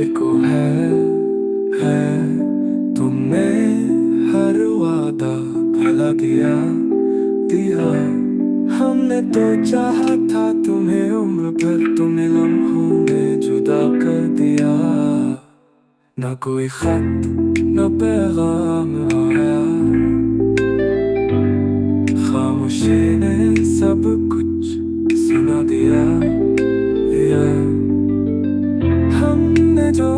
तुझको है तुमने हर वादा भला दिया दिया। हमने तो चाहा था तुम्हें उम्र भर, तुमने लम्हों में जुदा कर दिया। ना कोई खत न पैगाम आया, खामोशी ने सब कुछ सुना दिया। हमने जो